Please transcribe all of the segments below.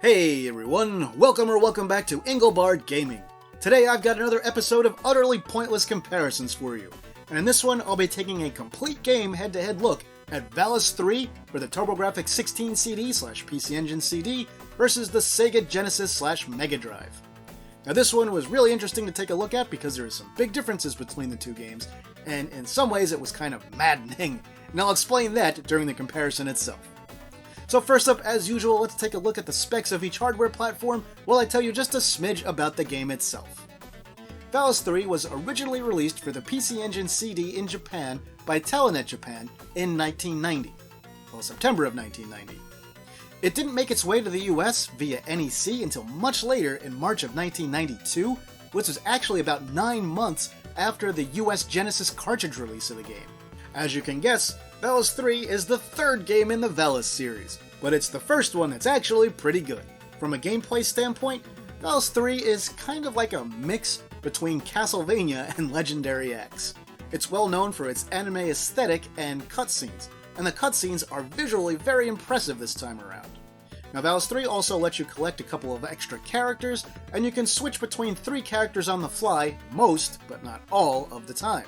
Hey everyone, welcome back to Engelbart Gaming. Today I've got another episode of utterly pointless comparisons for you, and in this one I'll be taking a complete game head-to-head look at Valis III for the Turbografx-16 CD / PC Engine CD versus the Sega Genesis / Mega Drive. Now this one was really interesting to take a look at because there are some big differences between the two games, and in some ways it was kind of maddening, and I'll explain that during the comparison itself. So first up, as usual, let's take a look at the specs of each hardware platform while I tell you just a smidge about the game itself. Valis III was originally released for the PC Engine CD in Japan by Telenet Japan in 1990. Well, September of 1990. It didn't make its way to the US via NEC until much later in March of 1992, which was actually about 9 months after the US Genesis cartridge release of the game. As you can guess, Valis III is the third game in the Valis series, but it's the first one that's actually pretty good. From a gameplay standpoint, Valis III is kind of like a mix between Castlevania and Legendary X. It's well known for its anime aesthetic and cutscenes, and the cutscenes are visually very impressive this time around. Now Valis III also lets you collect a couple of extra characters, and you can switch between 3 characters on the fly most, but not all, of the time.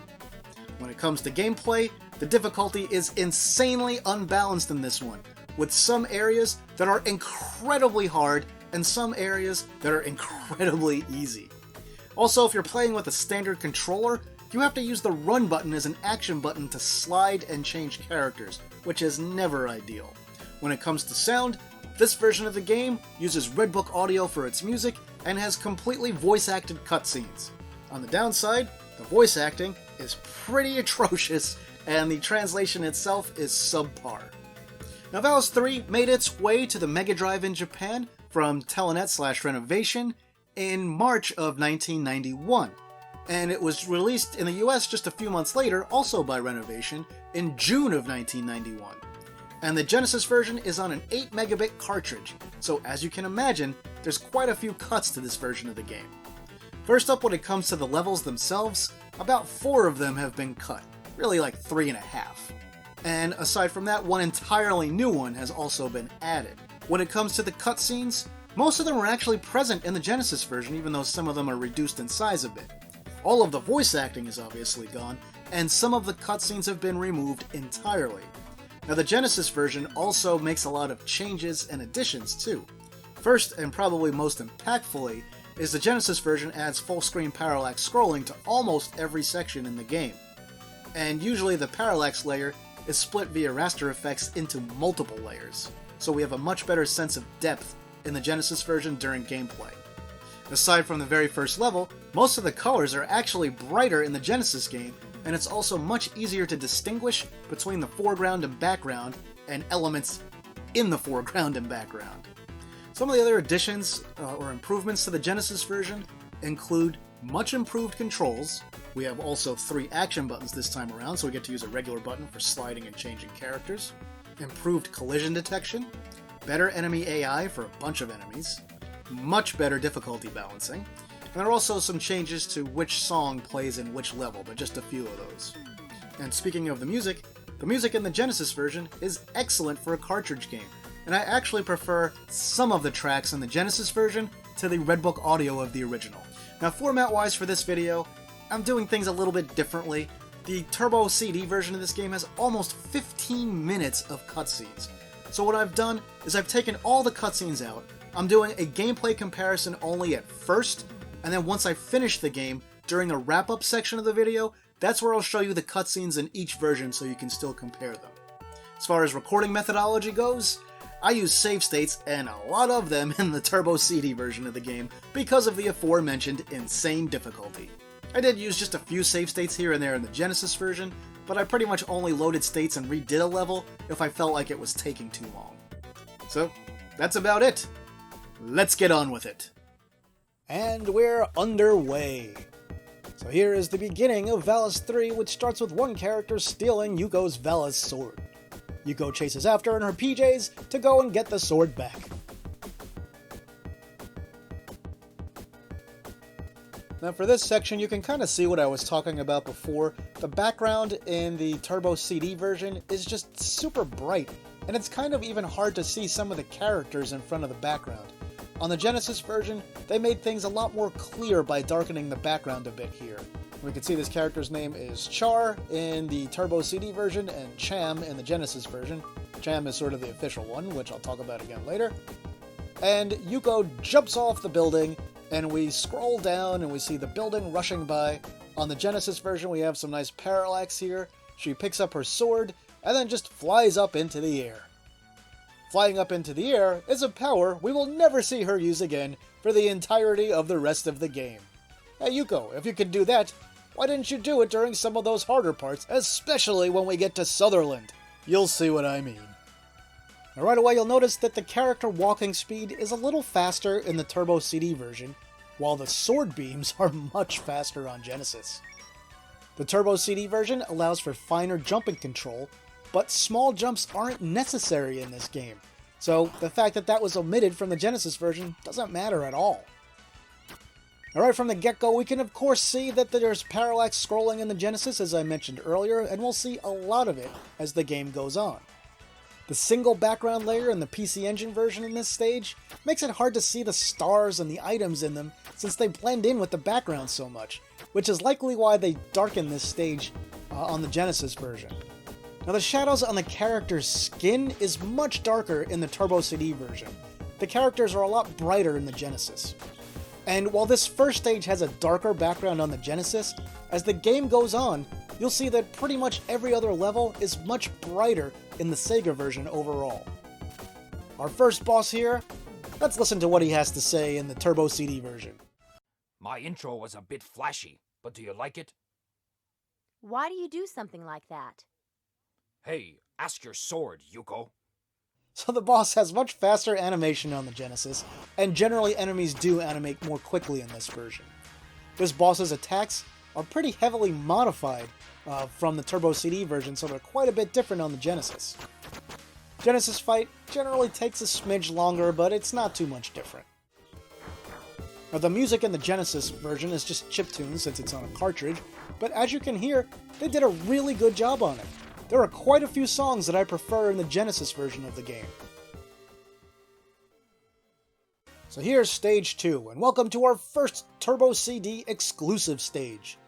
When it comes to gameplay, the difficulty is insanely unbalanced in this one, with some areas that are incredibly hard and some areas that are incredibly easy. Also, if you're playing with a standard controller, you have to use the run button as an action button to slide and change characters, which is never ideal. When it comes to sound, this version of the game uses Red Book audio for its music and has completely voice-acted cutscenes. On the downside, the voice acting is pretty atrocious, and the translation itself is subpar. Now Valis III made its way to the Mega Drive in Japan from telenet / renovation in March of 1991, and it was released in the US just a few months later, also by renovation, in June of 1991. And the Genesis version is on an 8 megabit cartridge, so as you can imagine, there's quite a few cuts to this version of the game. First up, when it comes to the levels themselves, about 4 of them have been cut, really like 3.5. And aside from that, one entirely new one has also been added. When it comes to the cutscenes, most of them are actually present in the Genesis version, even though some of them are reduced in size a bit. All of the voice acting is obviously gone, and some of the cutscenes have been removed entirely. Now the Genesis version also makes a lot of changes and additions too. First, and probably most impactfully, is the Genesis version adds full-screen parallax scrolling to almost every section in the game. And usually the parallax layer is split via raster effects into multiple layers, so we have a much better sense of depth in the Genesis version during gameplay. Aside from the very first level, most of the colors are actually brighter in the Genesis game, and it's also much easier to distinguish between the foreground and background, and elements in the foreground and background. Some of the other additions or improvements to the Genesis version include much improved controls. We have also 3 action buttons this time around, so we get to use a regular button for sliding and changing characters. Improved collision detection, better enemy AI for a bunch of enemies, much better difficulty balancing, and there are also some changes to which song plays in which level, but just a few of those. And speaking of the music in the Genesis version is excellent for a cartridge game, and I actually prefer some of the tracks in the Genesis version to the Red Book audio of the original. Now format-wise for this video, I'm doing things a little bit differently. The Turbo CD version of this game has almost 15 minutes of cutscenes. So what I've done is I've taken all the cutscenes out, I'm doing a gameplay comparison only at first, and then once I finish the game, during the wrap-up section of the video, that's where I'll show you the cutscenes in each version so you can still compare them. As far as recording methodology goes, I use save states, and a lot of them in the Turbo CD version of the game because of the aforementioned insane difficulty. I did use just a few save states here and there in the Genesis version, but I pretty much only loaded states and redid a level if I felt like it was taking too long. So, that's about it. Let's get on with it. And we're underway. So here is the beginning of Valis III, which starts with one character stealing Yuko's Valis sword. Yuko chases after her in her PJs to go and get the sword back. Now for this section, you can kind of see what I was talking about before. The background in the Turbo CD version is just super bright, and it's kind of even hard to see some of the characters in front of the background. On the Genesis version, they made things a lot more clear by darkening the background a bit here. We can see this character's name is Char in the Turbo CD version and Cham in the Genesis version. Cham is sort of the official one, which I'll talk about again later. And Yuko jumps off the building, and we scroll down and we see the building rushing by. On the Genesis version, we have some nice parallax here. She picks up her sword, and then just flies up into the air. Flying up into the air is a power we will never see her use again for the entirety of the rest of the game. Hey Yuko, if you can do that, why didn't you do it during some of those harder parts, especially when we get to Sutherland? You'll see what I mean. Now right away you'll notice that the character walking speed is a little faster in the Turbo CD version, while the sword beams are much faster on Genesis. The Turbo CD version allows for finer jumping control, but small jumps aren't necessary in this game, so the fact that that was omitted from the Genesis version doesn't matter at all. Alright, from the get-go we can of course see that there's parallax scrolling in the Genesis as I mentioned earlier, and we'll see a lot of it as the game goes on. The single background layer in the PC Engine version in this stage makes it hard to see the stars and the items in them since they blend in with the background so much, which is likely why they darken this stage on the Genesis version. Now the shadows on the character's skin is much darker in the Turbo CD version. The characters are a lot brighter in the Genesis. And while this first stage has a darker background on the Genesis, as the game goes on, you'll see that pretty much every other level is much brighter in the Sega version overall. Our first boss here, let's listen to what he has to say in the Turbo CD version. My intro was a bit flashy, but do you like it? Why do you do something like that? Hey, ask your sword, Yuko. So the boss has much faster animation on the Genesis, and generally enemies do animate more quickly in this version. This boss's attacks are pretty heavily modified from the Turbo CD version, so they're quite a bit different on the Genesis. Genesis fight generally takes a smidge longer, but it's not too much different. Now the music in the Genesis version is just chiptunes since it's on a cartridge, but as you can hear, they did a really good job on it. There are quite a few songs that I prefer in the Genesis version of the game. So here's Stage 2, and welcome to our first Turbo CD exclusive stage.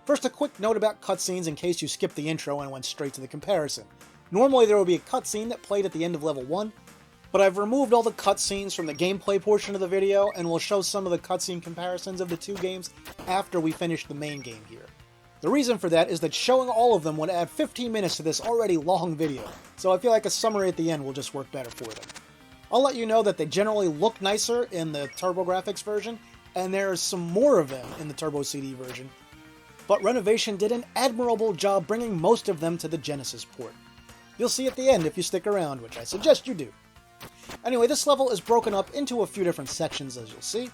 First, a quick note about cutscenes in case you skipped the intro and went straight to the comparison. Normally there will be a cutscene that played at the end of level 1, but I've removed all the cutscenes from the gameplay portion of the video, and we'll show some of the cutscene comparisons of the two games after we finish the main game here. The reason for that is that showing all of them would add 15 minutes to this already long video, so I feel like a summary at the end will just work better for them. I'll let you know that they generally look nicer in the Turbografx version, and there's some more of them in the Turbo CD version, but Renovation did an admirable job bringing most of them to the Genesis port. You'll see at the end if you stick around, which I suggest you do. Anyway, this level is broken up into a few different sections, as you'll see.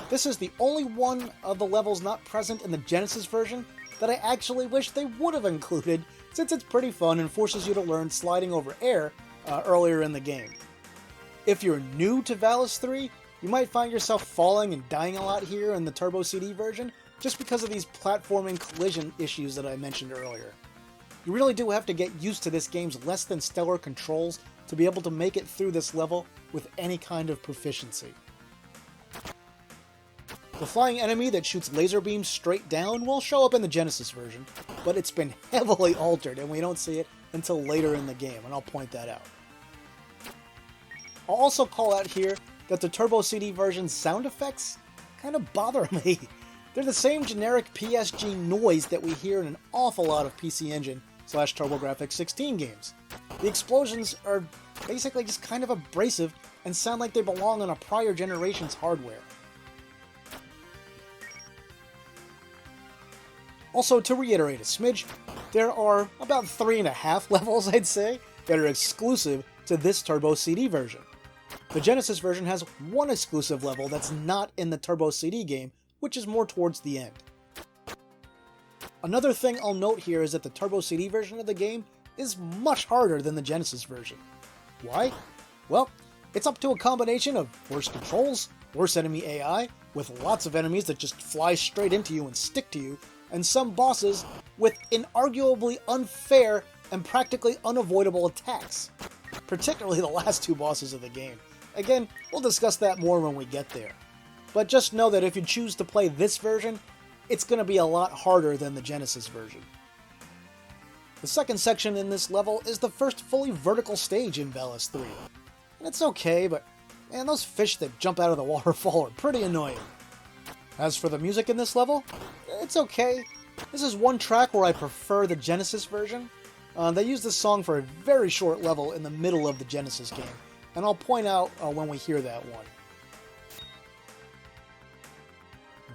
This is the only one of the levels not present in the Genesis version that I actually wish they would have included, since it's pretty fun and forces you to learn sliding over air earlier in the game. If you're new to Valis III, you might find yourself falling and dying a lot here in the Turbo CD version, just because of these platforming collision issues that I mentioned earlier. You really do have to get used to this game's less than stellar controls to be able to make it through this level with any kind of proficiency. The flying enemy that shoots laser beams straight down will show up in the Genesis version, but it's been heavily altered and we don't see it until later in the game, and I'll point that out. I'll also call out here that the Turbo CD version sound effects kind of bother me. They're the same generic PSG noise that we hear in an awful lot of PC Engine / Turbografx-16 games. The explosions are basically just kind of abrasive and sound like they belong on a prior generation's hardware. Also, to reiterate a smidge, there are about 3.5 levels, I'd say, that are exclusive to this Turbo CD version. The Genesis version has one exclusive level that's not in the Turbo CD game, which is more towards the end. Another thing I'll note here is that the Turbo CD version of the game is much harder than the Genesis version. Why? Well, it's up to a combination of worse controls, worse enemy AI, with lots of enemies that just fly straight into you and stick to you, and some bosses with inarguably unfair and practically unavoidable attacks. Particularly the last two bosses of the game. Again, we'll discuss that more when we get there. But just know that if you choose to play this version, it's going to be a lot harder than the Genesis version. The second section in this level is the first fully vertical stage in Valis III. And it's okay, but man, those fish that jump out of the waterfall are pretty annoying. As for the music in this level, it's okay. This is one track where I prefer the Genesis version. They use this song for a very short level in the middle of the Genesis game, and I'll point out when we hear that one.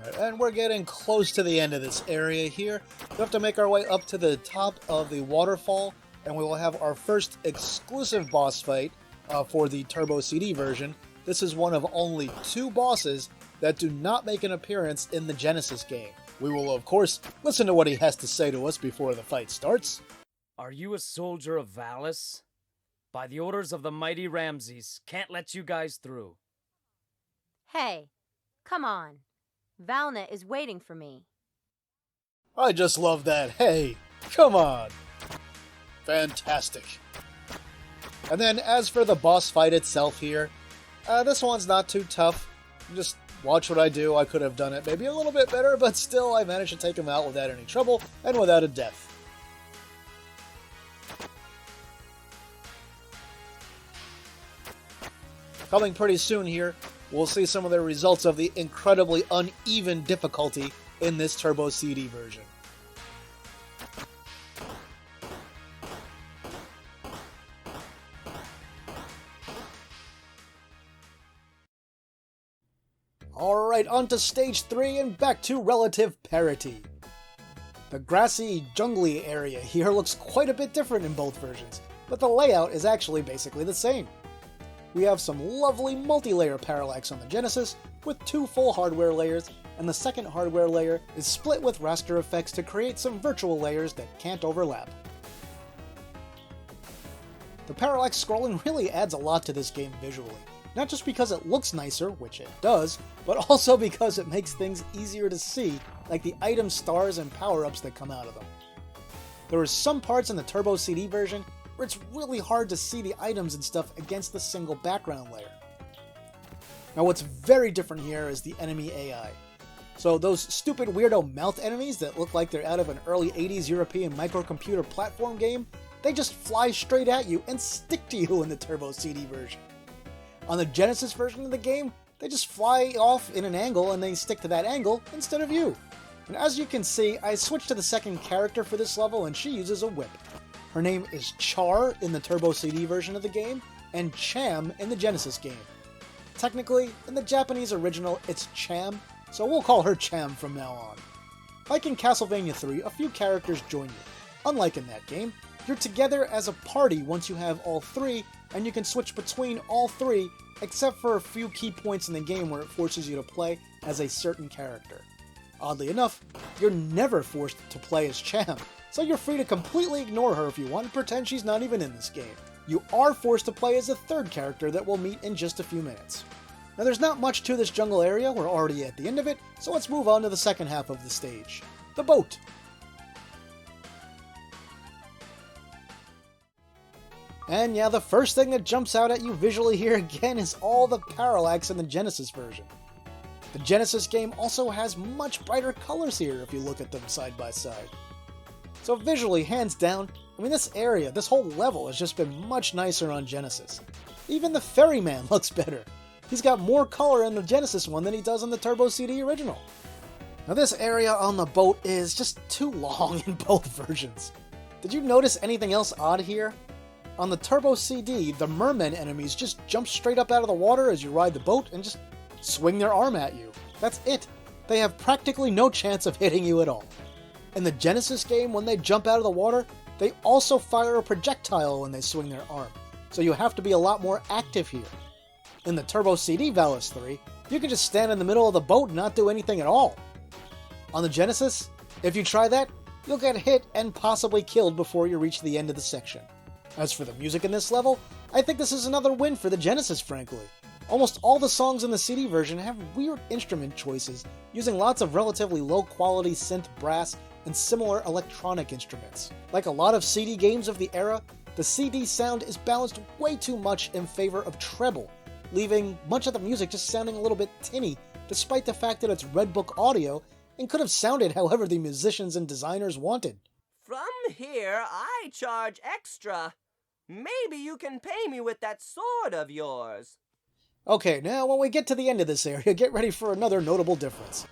Right, and we're getting close to the end of this area here. We have to make our way up to the top of the waterfall, and we will have our first exclusive boss fight for the Turbo CD version. This is one of only 2 bosses that do not make an appearance in the Genesis game. We will, of course, listen to what he has to say to us before the fight starts. Are you a soldier of Valis? By the orders of the mighty Ramses, can't let you guys through. Hey, come on. Valna is waiting for me. I just love that. Hey, come on. Fantastic. And then as for the boss fight itself here, this one's not too tough. Just watch what I do. I could have done it maybe a little bit better, but still I managed to take him out without any trouble and without a death. Coming pretty soon here, we'll see some of the results of the incredibly uneven difficulty in this Turbo CD version. Alright, on to stage 3 and back to relative parity. The grassy, jungly area here looks quite a bit different in both versions, but the layout is actually basically the same. We have some lovely multi-layer parallax on the Genesis, with 2 full hardware layers, and the second hardware layer is split with raster effects to create some virtual layers that can't overlap. The parallax scrolling really adds a lot to this game visually, not just because it looks nicer, which it does, but also because it makes things easier to see, like the item stars and power-ups that come out of them. There are some parts in the Turbo CD version where it's really hard to see the items and stuff against the single background layer. Now what's very different here is the enemy AI. So those stupid weirdo mouth enemies that look like they're out of an early 80s European microcomputer platform game, they just fly straight at you and stick to you in the Turbo CD version. On the Genesis version of the game, they just fly off in an angle and they stick to that angle instead of you. And as you can see, I switched to the second character for this level and she uses a whip. Her name is Char in the Turbo CD version of the game, and Cham in the Genesis game. Technically, in the Japanese original, it's Cham, so we'll call her Cham from now on. Like in Castlevania 3, a few characters join you. Unlike in that game, you're together as a party once you have all 3, and you can switch between all 3, except for a few key points in the game where it forces you to play as a certain character. Oddly enough, you're never forced to play as Cham, so you're free to completely ignore her if you want and pretend she's not even in this game. You are forced to play as a third character that we'll meet in just a few minutes. Now there's not much to this jungle area, we're already at the end of it, so let's move on to the second half of the stage. The boat! And yeah, the first thing that jumps out at you visually here again is all the parallax in the Genesis version. The Genesis game also has much brighter colors here if you look at them side by side. So visually, hands down, I mean this area, this whole level has just been much nicer on Genesis. Even the ferryman looks better. He's got more color in the Genesis one than he does in the Turbo CD original. Now this area on the boat is just too long in both versions. Did you notice anything else odd here? On the Turbo CD, the merman enemies just jump straight up out of the water as you ride the boat and just swing their arm at you. That's it. They have practically no chance of hitting you at all. In the Genesis game, when they jump out of the water, they also fire a projectile when they swing their arm, so you have to be a lot more active here. In the Turbo CD Valis III, you can just stand in the middle of the boat and not do anything at all. On the Genesis, if you try that, you'll get hit and possibly killed before you reach the end of the section. As for the music in this level, I think this is another win for the Genesis, frankly. Almost all the songs in the CD version have weird instrument choices, using lots of relatively low-quality synth brass and similar electronic instruments. Like a lot of CD games of the era, the CD sound is balanced way too much in favor of treble, leaving much of the music just sounding a little bit tinny, despite the fact that it's Red Book audio and could have sounded however the musicians and designers wanted. From here, I charge extra. Maybe you can pay me with that sword of yours. Okay, now when we get to the end of this area, get ready for another notable difference.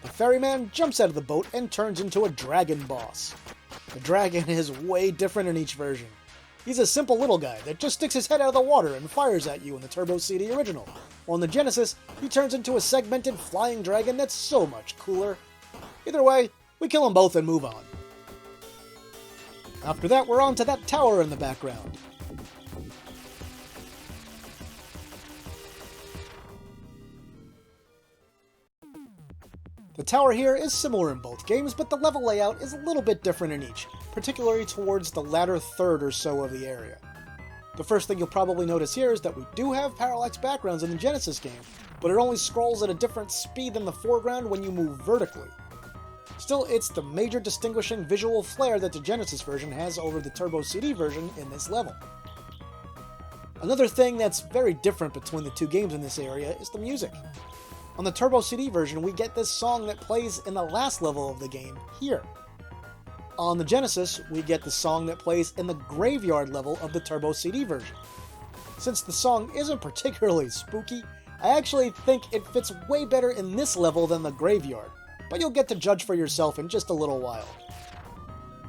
The ferryman jumps out of the boat and turns into a dragon boss. The dragon is way different in each version. He's a simple little guy that just sticks his head out of the water and fires at you in the Turbo CD original, while in the Genesis, he turns into a segmented flying dragon that's so much cooler. Either way, we kill them both and move on. After that, we're on to that tower in the background. The tower here is similar in both games, but the level layout is a little bit different in each, particularly towards the latter third or so of the area. The first thing you'll probably notice here is that we do have parallax backgrounds in the Genesis game, but it only scrolls at a different speed than the foreground when you move vertically. Still, it's the major distinguishing visual flair that the Genesis version has over the Turbo CD version in this level. Another thing that's very different between the two games in this area is the music. On the Turbo CD version, we get this song that plays in the last level of the game here. On the Genesis, we get the song that plays in the graveyard level of the Turbo CD version. Since the song isn't particularly spooky, I actually think it fits way better in this level than the graveyard, but you'll get to judge for yourself in just a little while.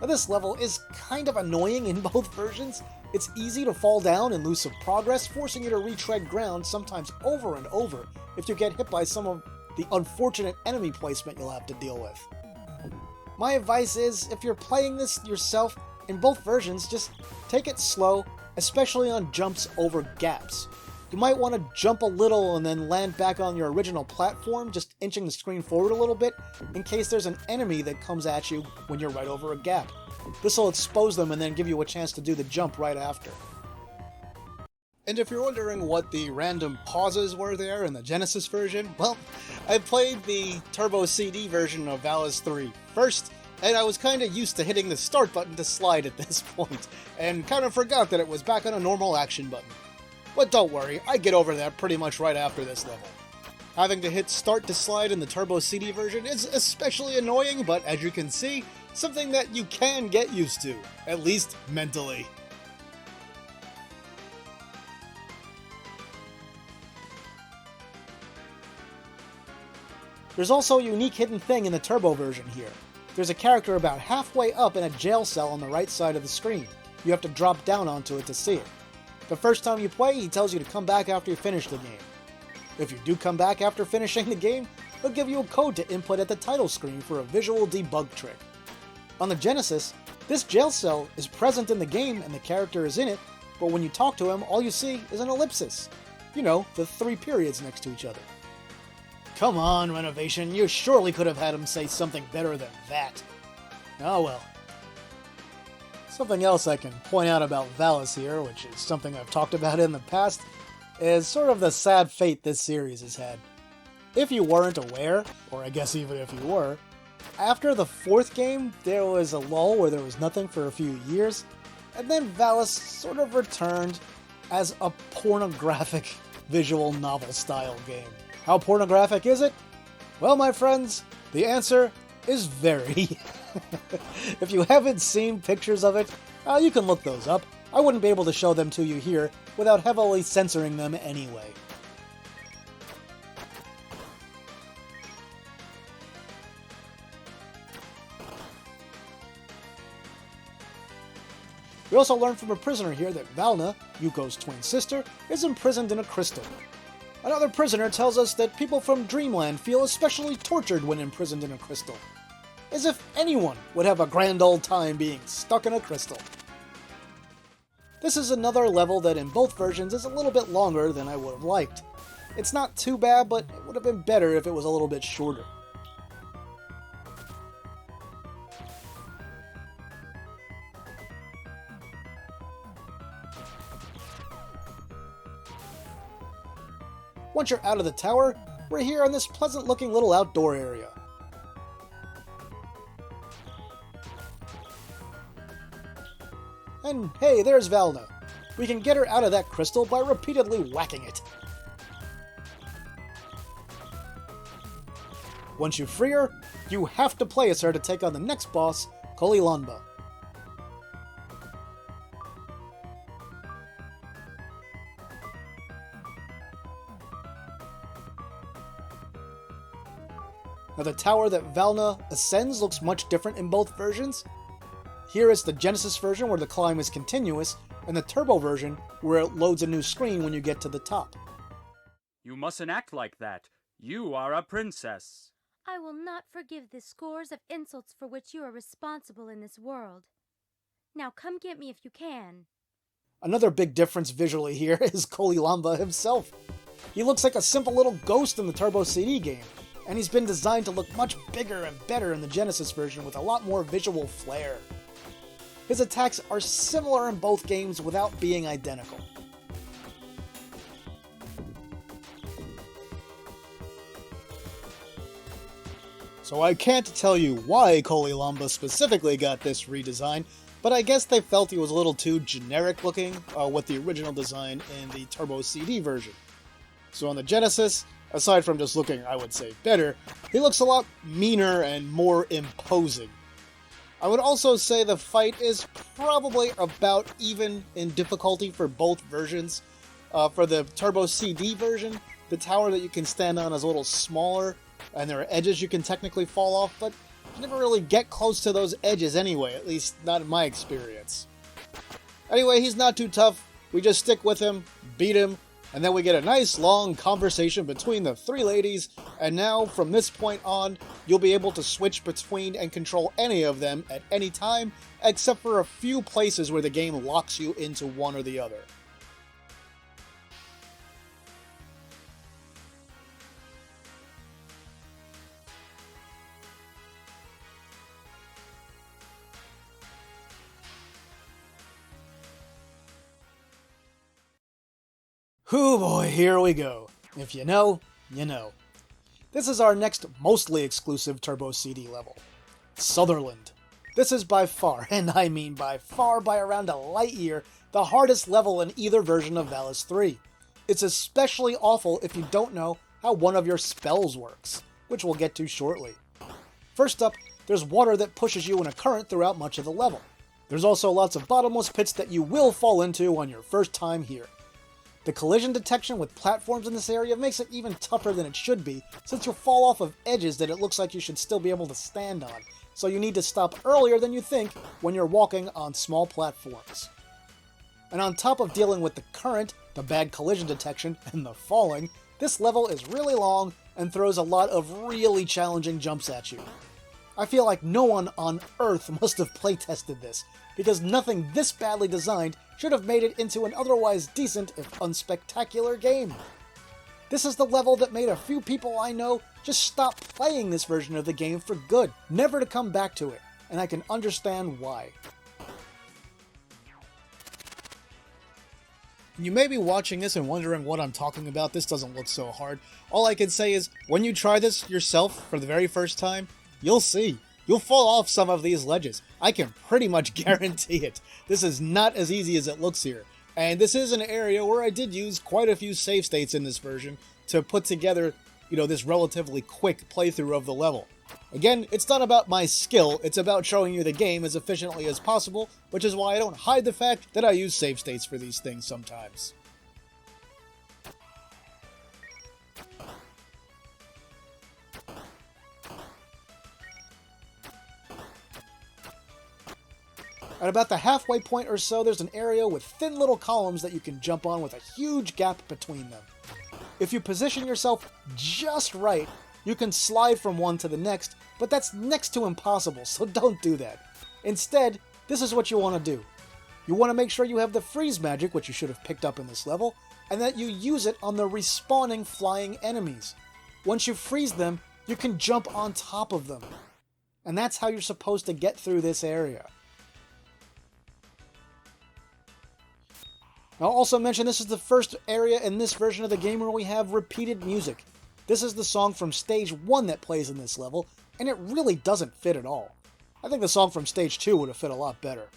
Now, this level is kind of annoying in both versions. It's easy to fall down and lose some progress, forcing you to retread ground sometimes over and over if you get hit by some of the unfortunate enemy placement you'll have to deal with. My advice is, if you're playing this yourself, in both versions, just take it slow, especially on jumps over gaps. You might want to jump a little and then land back on your original platform, just inching the screen forward a little bit, in case there's an enemy that comes at you when you're right over a gap. This will expose them and then give you a chance to do the jump right after. And if you're wondering what the random pauses were there in the Genesis version, well, I played the Turbo CD version of Valis III first, and I was kind of used to hitting the start button to slide at this point, and kind of forgot that it was back on a normal action button. But don't worry, I get over that pretty much right after this level. Having to hit start to slide in the Turbo CD version is especially annoying, but as you can see, something that you can get used to, at least mentally. There's also a unique hidden thing in the Turbo version here. There's a character about halfway up in a jail cell on the right side of the screen. You have to drop down onto it to see it. The first time you play, he tells you to come back after you finish the game. If you do come back after finishing the game, he'll give you a code to input at the title screen for a visual debug trick. On the Genesis, this jail cell is present in the game and the character is in it, but when you talk to him, all you see is an ellipsis. You know, the 3 periods next to each other. Come on, Renovation, you surely could have had him say something better than that. Oh well. Something else I can point out about Valis here, which is something I've talked about in the past, is sort of the sad fate this series has had. If you weren't aware, or I guess even if you were, after the 4th game, there was a lull where there was nothing for a few years, and then Valis sort of returned as a pornographic visual novel style game. How pornographic is it? Well, my friends, the answer is very. If you haven't seen pictures of it, you can look those up. I wouldn't be able to show them to you here without heavily censoring them anyway. We also learn from a prisoner here that Valna, Yuko's twin sister, is imprisoned in a crystal. Another prisoner tells us that people from Dreamland feel especially tortured when imprisoned in a crystal. As if anyone would have a grand old time being stuck in a crystal. This is another level that in both versions is a little bit longer than I would have liked. It's not too bad, but it would have been better if it was a little bit shorter. Once you're out of the tower, we're here on this pleasant-looking little outdoor area. And hey, there's Valna. We can get her out of that crystal by repeatedly whacking it. Once you free her, you have to play as her to take on the next boss, Kolilanba. Now the tower that Valna ascends looks much different in both versions. Here is the Genesis version where the climb is continuous, and the Turbo version where it loads a new screen when you get to the top. You mustn't act like that. You are a princess. I will not forgive the scores of insults for which you are responsible in this world. Now come get me if you can. Another big difference visually here is Kolilanba himself. He looks like a simple little ghost in the Turbo CD game, and he's been designed to look much bigger and better in the Genesis version with a lot more visual flair. His attacks are similar in both games without being identical. So I can't tell you why Kolilanba specifically got this redesign, but I guess they felt he was a little too generic looking with the original design in the Turbo CD version. So on the Genesis, aside from just looking, I would say, better, he looks a lot meaner and more imposing. I would also say the fight is probably about even in difficulty for both versions. For the Turbo CD version, the tower that you can stand on is a little smaller, and there are edges you can technically fall off, but you never really get close to those edges anyway, at least not in my experience. Anyway, he's not too tough. We just stick with him, beat him, and then we get a nice long conversation between the three ladies, and now from this point on, you'll be able to switch between and control any of them at any time, except for a few places where the game locks you into one or the other. Hoo boy, here we go. If you know, you know. This is our next mostly exclusive Turbo CD level. Sutherland. This is by far, and I mean by far by around a light year, the hardest level in either version of Valis III. It's especially awful if you don't know how one of your spells works, which we'll get to shortly. First up, there's water that pushes you in a current throughout much of the level. There's also lots of bottomless pits that you will fall into on your first time here. The collision detection with platforms in this area makes it even tougher than it should be, since you'll fall off of edges that it looks like you should still be able to stand on, so you need to stop earlier than you think when you're walking on small platforms. And on top of dealing with the current, the bad collision detection, and the falling, this level is really long and throws a lot of really challenging jumps at you. I feel like no one on Earth must have playtested this, because nothing this badly designed should have made it into an otherwise decent, if unspectacular, game. This is the level that made a few people I know just stop playing this version of the game for good, never to come back to it, and I can understand why. You may be watching this and wondering what I'm talking about. This doesn't look so hard. All I can say is, when you try this yourself for the very first time, you'll see. You'll fall off some of these ledges. I can pretty much guarantee it. This is not as easy as it looks here. And this is an area where I did use quite a few save states in this version to put together, this relatively quick playthrough of the level. Again, it's not about my skill, it's about showing you the game as efficiently as possible, which is why I don't hide the fact that I use save states for these things sometimes. At about the halfway point or so, there's an area with thin little columns that you can jump on with a huge gap between them. If you position yourself just right, you can slide from one to the next, but that's next to impossible, so don't do that. Instead, this is what you want to do. You want to make sure you have the freeze magic, which you should have picked up in this level, and that you use it on the respawning flying enemies. Once you freeze them, you can jump on top of them. And that's how you're supposed to get through this area. I'll also mention this is the first area in this version of the game where we have repeated music. This is the song from Stage 1 that plays in this level, and it really doesn't fit at all. I think the song from Stage 2 would have fit a lot better.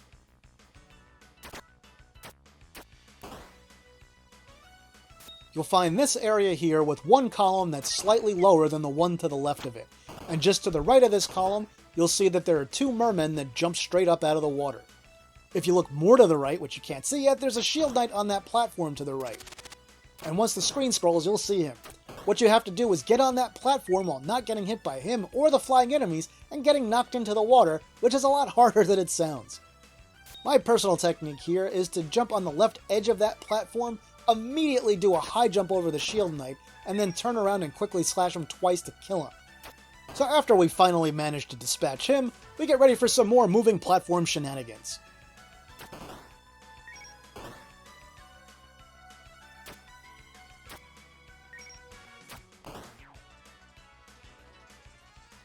You'll find this area here with one column that's slightly lower than the one to the left of it. And just to the right of this column, you'll see that there are 2 mermen that jump straight up out of the water. If you look more to the right, which you can't see yet, there's a shield knight on that platform to the right. And once the screen scrolls, you'll see him. What you have to do is get on that platform while not getting hit by him or the flying enemies and getting knocked into the water, which is a lot harder than it sounds. My personal technique here is to jump on the left edge of that platform, immediately do a high jump over the shield knight, and then turn around and quickly slash him twice to kill him. So after we finally manage to dispatch him, we get ready for some more moving platform shenanigans.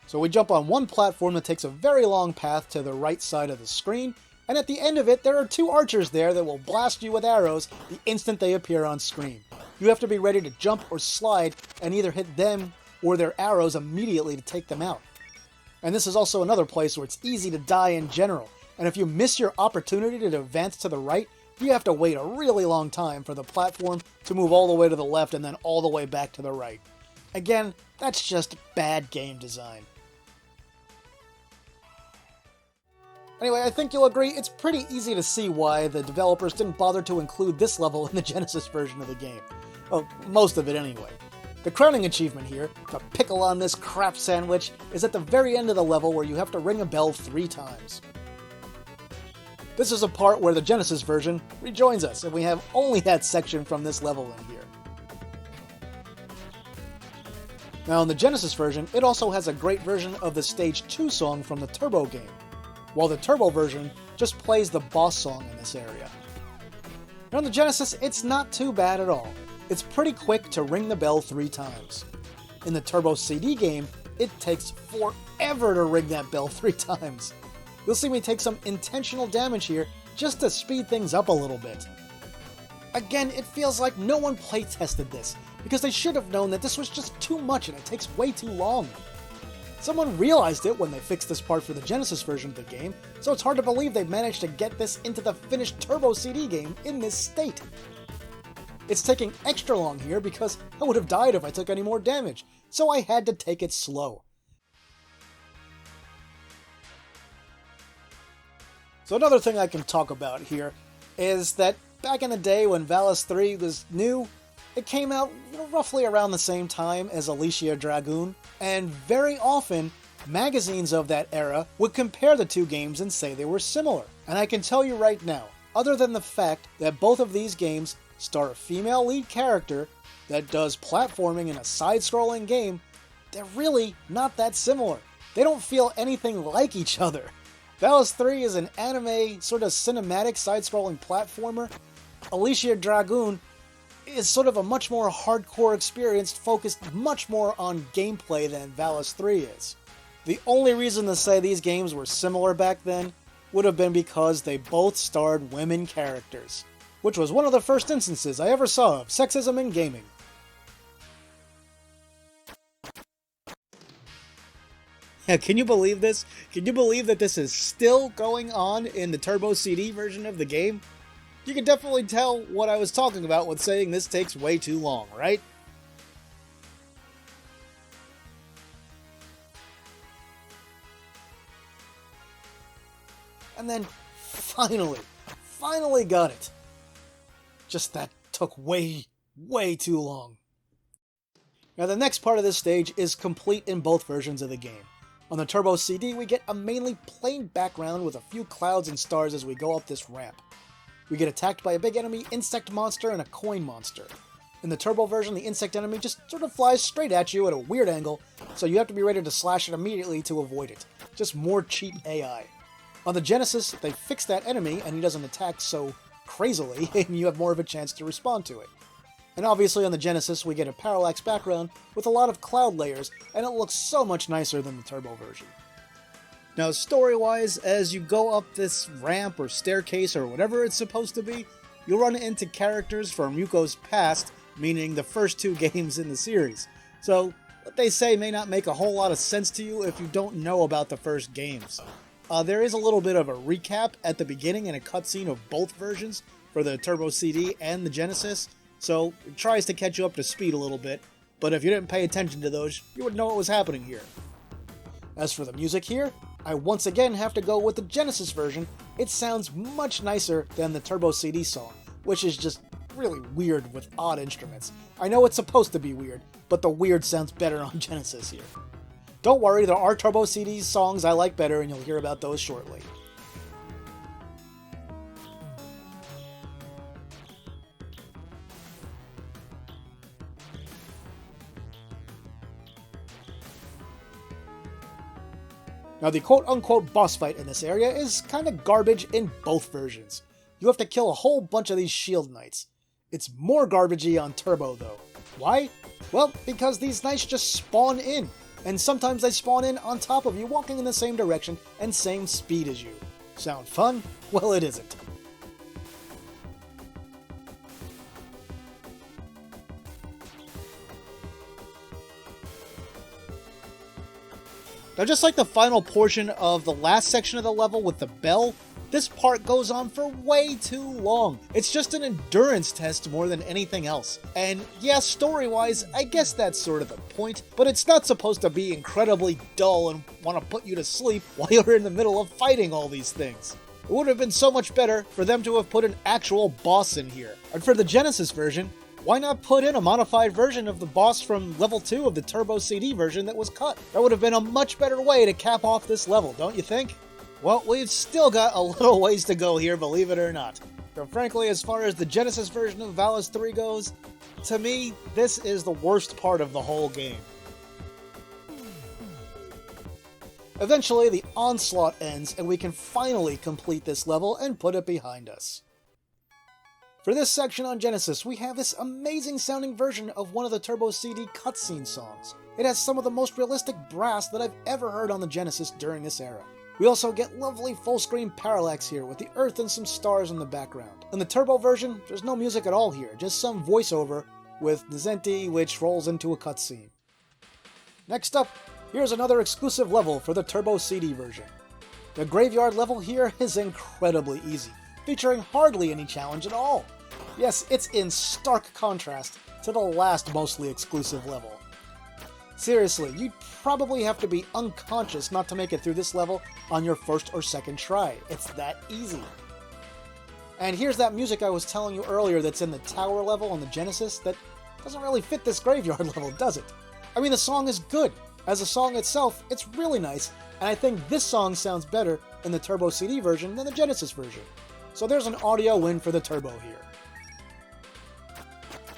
So we jump on one platform that takes a very long path to the right side of the screen, and at the end of it there are 2 archers there that will blast you with arrows the instant they appear on screen. You have to be ready to jump or slide and either hit them or their arrows immediately to take them out. And this is also another place where it's easy to die in general, and if you miss your opportunity to advance to the right, you have to wait a really long time for the platform to move all the way to the left and then all the way back to the right. Again, that's just bad game design. Anyway, I think you'll agree it's pretty easy to see why the developers didn't bother to include this level in the Genesis version of the game. Well, most of it anyway. The crowning achievement here, the pickle on this crap sandwich, is at the very end of the level where you have to ring a bell 3 times. This is a part where the Genesis version rejoins us, and we have only that section from this level in here. Now in the Genesis version, it also has a great version of the Stage 2 song from the Turbo game, while the Turbo version just plays the boss song in this area. And on the Genesis, it's not too bad at all. It's pretty quick to ring the bell 3 times. In the Turbo CD game, it takes forever to ring that bell 3 times. You'll see me take some intentional damage here just to speed things up a little bit. Again, it feels like no one playtested this, because they should have known that this was just too much and it takes way too long. Someone realized it when they fixed this part for the Genesis version of the game, so it's hard to believe they managed to get this into the finished Turbo CD game in this state. It's taking extra long here because I would have died if I took any more damage, so I had to take it slow. So another thing I can talk about here is that back in the day when Valis III was new, it came out roughly around the same time as Alicia Dragoon, and very often, magazines of that era would compare the 2 games and say they were similar. And I can tell you right now, other than the fact that both of these games star a female lead character that does platforming in a side-scrolling game, they're really not that similar. They don't feel anything like each other. Valis III is an anime, sort of cinematic side-scrolling platformer. Alicia Dragoon is sort of a much more hardcore experience focused much more on gameplay than Valis III is. The only reason to say these games were similar back then would have been because they both starred women characters, which was one of the first instances I ever saw of sexism in gaming. Yeah, can you believe this? Can you believe that this is still going on in the Turbo CD version of the game? You can definitely tell what I was talking about when saying this takes way too long, right? And then, finally got it. Just that took way too long. Now the next part of this stage is complete in both versions of the game. On the Turbo CD, we get a mainly plain background with a few clouds and stars as we go up this ramp. We get attacked by a big enemy insect monster and a coin monster. In the Turbo version, the insect enemy just sort of flies straight at you at a weird angle, so you have to be ready to slash it immediately to avoid it. Just more cheap AI. On the Genesis, they fixed that enemy and he doesn't attack so crazily, and you have more of a chance to respond to it. And obviously on the Genesis, we get a parallax background with a lot of cloud layers, and it looks so much nicer than the Turbo version. Now, story-wise, as you go up this ramp or staircase or whatever it's supposed to be, you'll run into characters from Yuko's past, meaning the first 2 games in the series. So, what they say may not make a whole lot of sense to you if you don't know about the first games. There is a little bit of a recap at the beginning and a cutscene of both versions for the Turbo CD and the Genesis, so it tries to catch you up to speed a little bit, but if you didn't pay attention to those, you wouldn't know what was happening here. As for the music here, I once again have to go with the Genesis version. It sounds much nicer than the Turbo CD song, which is just really weird with odd instruments. I know it's supposed to be weird, but the weird sounds better on Genesis here. Don't worry, there are Turbo CD songs I like better, and you'll hear about those shortly. Now, the quote-unquote boss fight in this area is kind of garbage in both versions. You have to kill a whole bunch of these shield knights. It's more garbagey on Turbo, though. Why? Well, because these knights just spawn in, and sometimes they spawn in on top of you, walking in the same direction and same speed as you. Sound fun? Well, it isn't. Now, just like the final portion of the last section of the level with the bell, this part goes on for way too long. It's just an endurance test more than anything else. And yeah, story-wise, I guess that's sort of the point, but it's not supposed to be incredibly dull and want to put you to sleep while you're in the middle of fighting all these things. It would have been so much better for them to have put an actual boss in here. And for the Genesis version, why not put in a modified version of the boss from level 2 of the Turbo CD version that was cut? That would have been a much better way to cap off this level, don't you think? Well, we've still got a little ways to go here, believe it or not. But frankly, as far as the Genesis version of Valis III goes, to me, this is the worst part of the whole game. Eventually, the onslaught ends, and we can finally complete this level and put it behind us. For this section on Genesis, we have this amazing sounding version of one of the Turbo CD cutscene songs. It has some of the most realistic brass that I've ever heard on the Genesis during this era. We also get lovely full-screen parallax here with the Earth and some stars in the background. In the Turbo version, there's no music at all here, just some voiceover with Nzenti, which rolls into a cutscene. Next up, here's another exclusive level for the Turbo CD version. The graveyard level here is incredibly easy, featuring hardly any challenge at all. Yes, it's in stark contrast to the last mostly exclusive level. Seriously, you'd probably have to be unconscious not to make it through this level on your first or second try. It's that easy. And here's that music I was telling you earlier that's in the tower level on the Genesis that doesn't really fit this graveyard level, does it? I mean, the song is good. As a song itself, it's really nice, and I think this song sounds better in the Turbo CD version than the Genesis version. So there's an audio win for the Turbo here.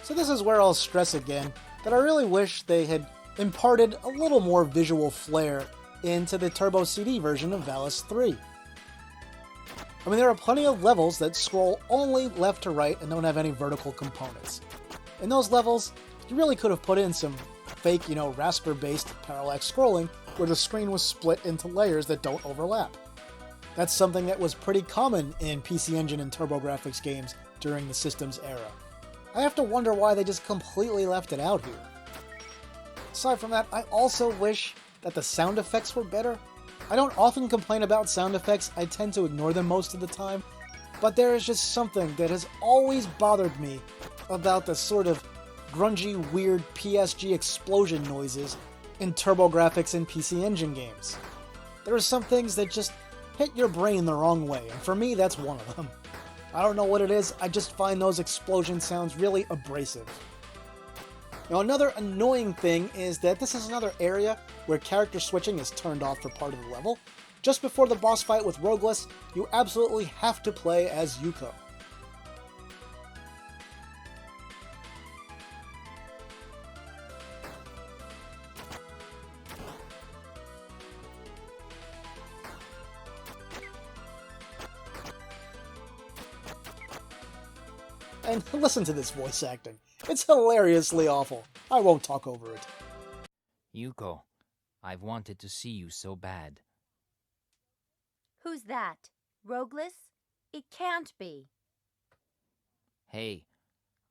So this is where I'll stress again that I really wish they had imparted a little more visual flair into the Turbo CD version of Valis III. I mean, there are plenty of levels that scroll only left to right and don't have any vertical components. In those levels, you really could have put in some fake, Rasper-based parallax scrolling where the screen was split into layers that don't overlap. That's something that was pretty common in PC Engine and Turbografx games during the system's era. I have to wonder why they just completely left it out here. Aside from that, I also wish that the sound effects were better. I don't often complain about sound effects, I tend to ignore them most of the time, but there is just something that has always bothered me about the sort of grungy, weird PSG explosion noises in Turbografx and PC Engine games. There are some things that just hit your brain the wrong way, and for me, that's one of them. I don't know what it is, I just find those explosion sounds really abrasive. Now, another annoying thing is that this is another area where character switching is turned off for part of the level. Just before the boss fight with Rogueless, you absolutely have to play as Yuko. And listen to this voice acting. It's hilariously awful. I won't talk over it. Yuko, I've wanted to see you so bad. Who's that? Rogueless? It can't be. Hey,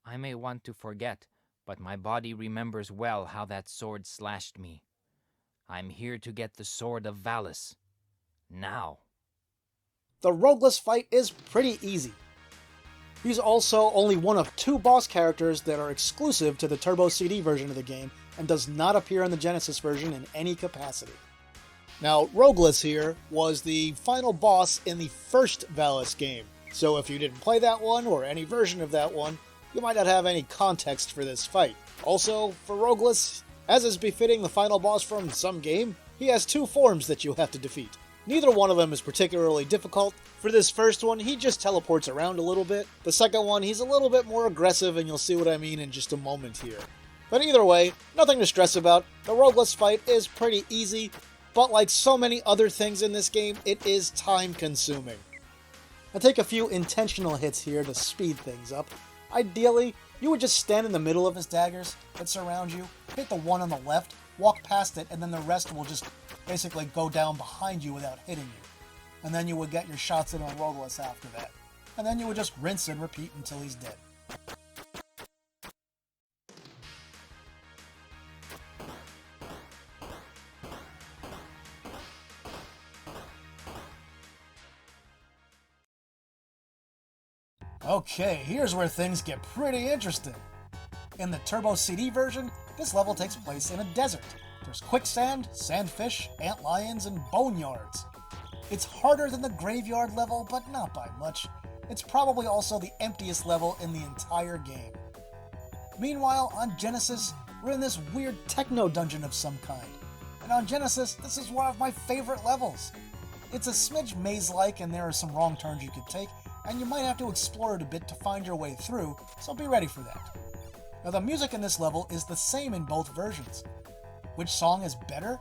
I may want to forget, but my body remembers well how that sword slashed me. I'm here to get the Sword of Valis. Now. The Rogueless fight is pretty easy. He's also only one of 2 boss characters that are exclusive to the Turbo CD version of the game and does not appear in the Genesis version in any capacity. Now, Rogueless here was the final boss in the first Valis game, so if you didn't play that one, or any version of that one, you might not have any context for this fight. Also, for Rogueless, as is befitting the final boss from some game, he has 2 forms that you have to defeat. Neither one of them is particularly difficult. For this first one, he just teleports around a little bit. The second one, he's a little bit more aggressive, and you'll see what I mean in just a moment here. But either way, nothing to stress about. The Rogueless fight is pretty easy, but like so many other things in this game, it is time-consuming. I take a few intentional hits here to speed things up. Ideally, you would just stand in the middle of his daggers that surround you, hit the one on the left, walk past it, and then the rest will just basically go down behind you without hitting you. And then you would get your shots in on Rogueless after that. And then you would just rinse and repeat until he's dead. Okay, here's where things get pretty interesting. In the Turbo CD version, this level takes place in a desert. There's quicksand, sandfish, antlions, and boneyards. It's harder than the graveyard level, but not by much. It's probably also the emptiest level in the entire game. Meanwhile, on Genesis, we're in this weird techno dungeon of some kind. And on Genesis, this is one of my favorite levels. It's a smidge maze-like, and there are some wrong turns you could take, and you might have to explore it a bit to find your way through, so be ready for that. Now, the music in this level is the same in both versions. Which song is better?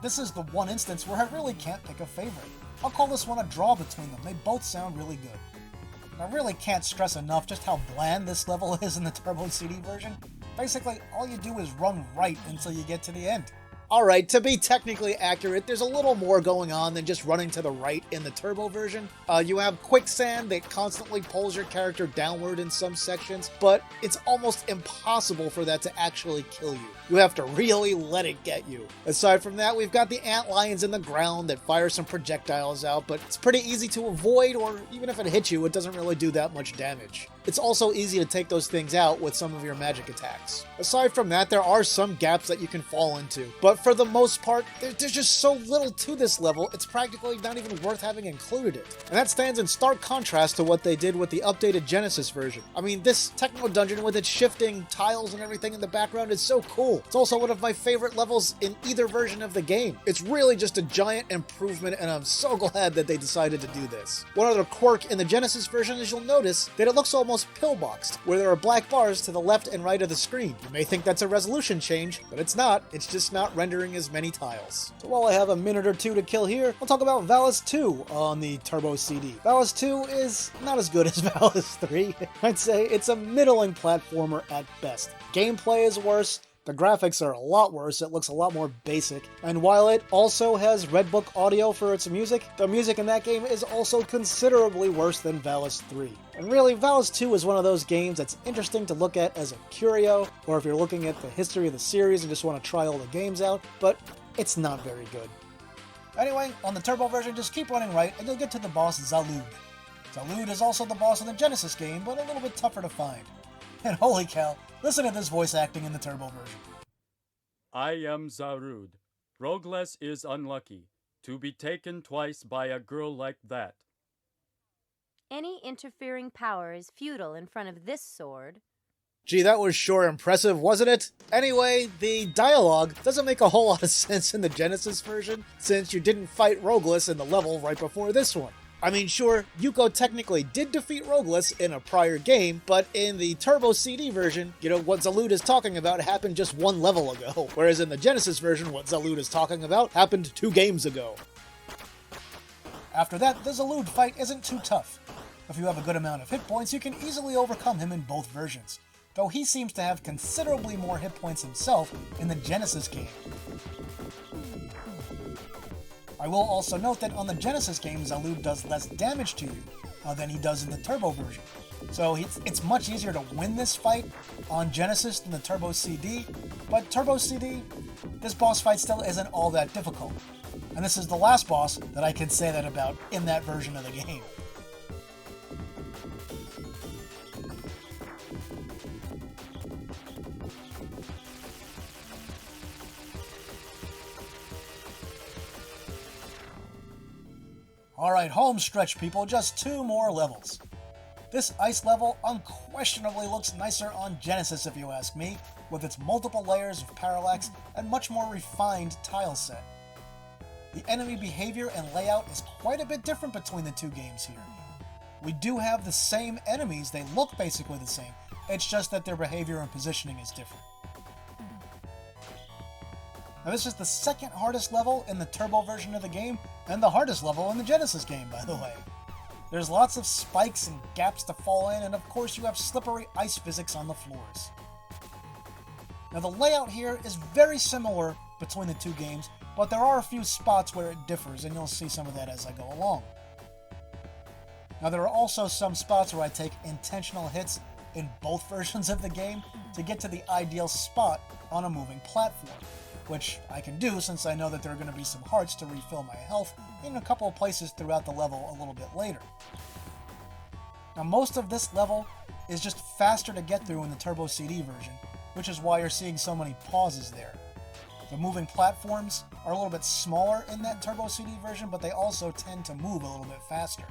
This is the one instance where I really can't pick a favorite. I'll call this one a draw between them. They both sound really good. I really can't stress enough just how bland this level is in the Turbo CD version. Basically, all you do is run right until you get to the end. Alright, to be technically accurate, there's a little more going on than just running to the right in the Turbo version. You have quicksand that constantly pulls your character downward in some sections, but it's almost impossible for that to actually kill you. You have to really let it get you. Aside from that, we've got the antlions in the ground that fire some projectiles out, but it's pretty easy to avoid, or even if it hits you, it doesn't really do that much damage. It's also easy to take those things out with some of your magic attacks. Aside from that, there are some gaps that you can fall into, but for the most part, there's just so little to this level, it's practically not even worth having included it. And that stands in stark contrast to what they did with the updated Genesis version. I mean, this techno dungeon with its shifting tiles and everything in the background is so cool. It's also one of my favorite levels in either version of the game. It's really just a giant improvement, and I'm so glad that they decided to do this. One other quirk in the Genesis version is you'll notice that it looks almost pillboxed, where there are black bars to the left and right of the screen. You may think that's a resolution change, but it's not. It's just not rendering as many tiles. So while I have a minute or two to kill here, I'll talk about Valis II on the Turbo CD. Valis II is not as good as Valis III. I'd say it's a middling platformer at best. Gameplay is worse. The graphics are a lot worse, it looks a lot more basic, and while it also has Red Book audio for its music, the music in that game is also considerably worse than Valis 3. And really, Valis 2 is one of those games that's interesting to look at as a curio, or if you're looking at the history of the series and just want to try all the games out, but it's not very good. Anyway, on the Turbo version, just keep running right, and you'll get to the boss Zalud. Zalud is also the boss in the Genesis game, but a little bit tougher to find. And holy cow, listen to this voice acting in the Turbo version. I am Zarud. Rogueless is unlucky to be taken twice by a girl like that. Any interfering power is futile in front of this sword. Gee, that was sure impressive, wasn't it? Anyway, the dialogue doesn't make a whole lot of sense in the Genesis version, since you didn't fight Rogueless in the level right before this one. I mean, sure, Yuko technically did defeat Rogueless in a prior game, but in the Turbo CD version, what Zalud is talking about happened just one level ago, whereas in the Genesis version, what Zalud is talking about happened 2 games ago. After that, the Zalud fight isn't too tough. If you have a good amount of hit points, you can easily overcome him in both versions, though he seems to have considerably more hit points himself in the Genesis game. I will also note that on the Genesis game, Zalud does less damage to you than he does in the Turbo version. So it's much easier to win this fight on Genesis than the Turbo CD, but Turbo CD, this boss fight still isn't all that difficult. And this is the last boss that I can say that about in that version of the game. Alright, home stretch people, just 2 more levels. This ice level unquestionably looks nicer on Genesis if you ask me, with its multiple layers of parallax and much more refined tile set. The enemy behavior and layout is quite a bit different between the two games here. We do have the same enemies, they look basically the same, it's just that their behavior and positioning is different. Now this is the second hardest level in the Turbo version of the game, and the hardest level in the Genesis game, by the way. There's lots of spikes and gaps to fall in, and of course you have slippery ice physics on the floors. Now the layout here is very similar between the two games, but there are a few spots where it differs, and you'll see some of that as I go along. Now there are also some spots where I take intentional hits in both versions of the game to get to the ideal spot on a moving platform, which I can do since I know that there are going to be some hearts to refill my health in a couple of places throughout the level a little bit later. Now most of this level is just faster to get through in the Turbo CD version, which is why you're seeing so many pauses there. The moving platforms are a little bit smaller in that Turbo CD version, but they also tend to move a little bit faster.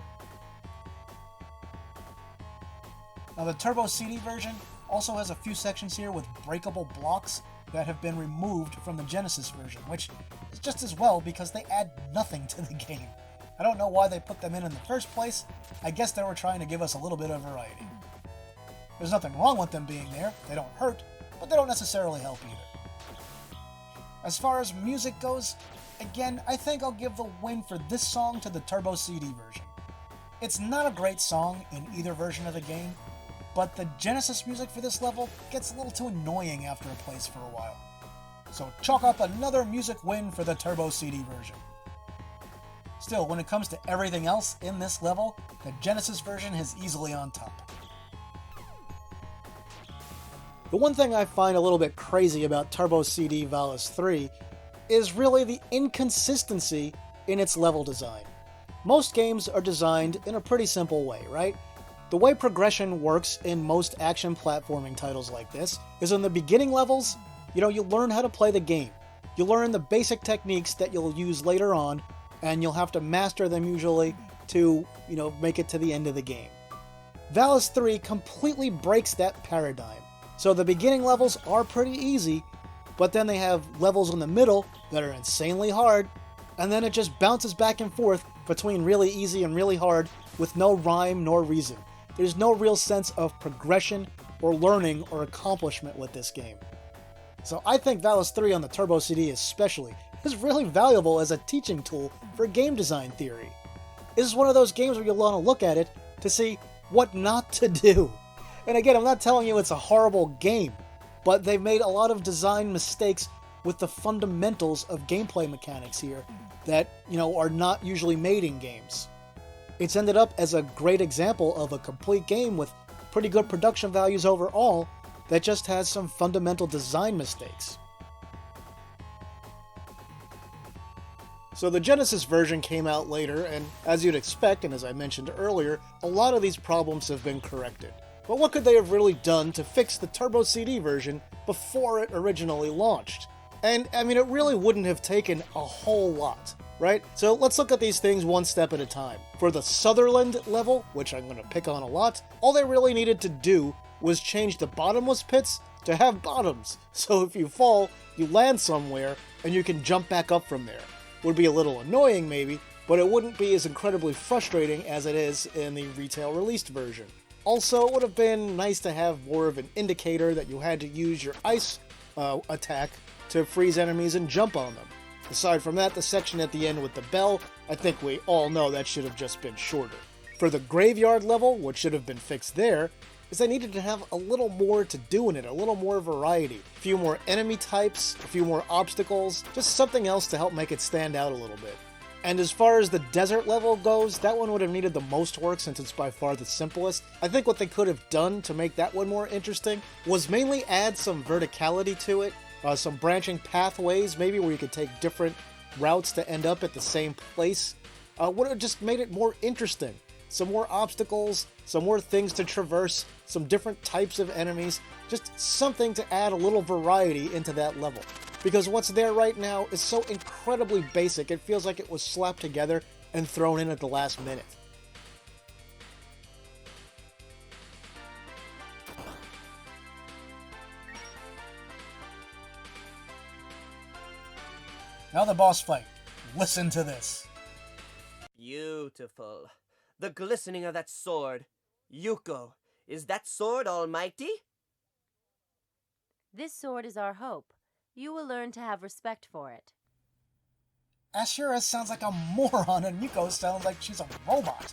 Now the Turbo CD version also has a few sections here with breakable blocks that have been removed from the Genesis version, which is just as well because they add nothing to the game. I don't know why they put them in the first place. I guess they were trying to give us a little bit of variety. There's nothing wrong with them being there, they don't hurt, but they don't necessarily help either. As far as music goes, again, I think I'll give the win for this song to the Turbo CD version. It's not a great song in either version of the game, but the Genesis music for this level gets a little too annoying after it plays for a while. So chalk up another music win for the Turbo CD version. Still, when it comes to everything else in this level, the Genesis version is easily on top. The one thing I find a little bit crazy about Turbo CD Valis III is really the inconsistency in its level design. Most games are designed in a pretty simple way, right? The way progression works in most action platforming titles like this is in the beginning levels, you learn how to play the game. You learn the basic techniques that you'll use later on, and you'll have to master them usually to, make it to the end of the game. Valis 3 completely breaks that paradigm. So the beginning levels are pretty easy, but then they have levels in the middle that are insanely hard, and then it just bounces back and forth between really easy and really hard with no rhyme nor reason. There's no real sense of progression or learning or accomplishment with this game. So I think Valis 3 on the Turbo CD especially is really valuable as a teaching tool for game design theory. This is one of those games where you'll want to look at it to see what not to do. And again, I'm not telling you it's a horrible game, but they've made a lot of design mistakes with the fundamentals of gameplay mechanics here that, are not usually made in games. It's ended up as a great example of a complete game with pretty good production values overall that just has some fundamental design mistakes. So the Genesis version came out later, and as you'd expect, and as I mentioned earlier, a lot of these problems have been corrected. But what could they have really done to fix the Turbo CD version before it originally launched? And, it really wouldn't have taken a whole lot, right? So let's look at these things one step at a time. For the Sutherland level, which I'm going to pick on a lot, all they really needed to do was change the bottomless pits to have bottoms. So if you fall, you land somewhere, and you can jump back up from there. Would be a little annoying maybe, but it wouldn't be as incredibly frustrating as it is in the retail released version. Also, it would have been nice to have more of an indicator that you had to use your ice attack to freeze enemies and jump on them. Aside from that, the section at the end with the bell, I think we all know that should have just been shorter. For the graveyard level, what should have been fixed there, is they needed to have a little more to do in it, a little more variety. A few more enemy types, a few more obstacles, just something else to help make it stand out a little bit. And as far as the desert level goes, that one would have needed the most work since it's by far the simplest. I think what they could have done to make that one more interesting was mainly add some verticality to it, some branching pathways maybe where you could take different routes to end up at the same place. Would have just made it more interesting. Some more obstacles, some more things to traverse, some different types of enemies, just something to add a little variety into that level. Because what's there right now is so incredibly basic, it feels like it was slapped together and thrown in at the last minute. Now the boss fight. Listen to this. Beautiful. The glistening of that sword. Yuko, is that sword almighty? This sword is our hope. You will learn to have respect for it. Ashura sounds like a moron and Yuko sounds like she's a robot.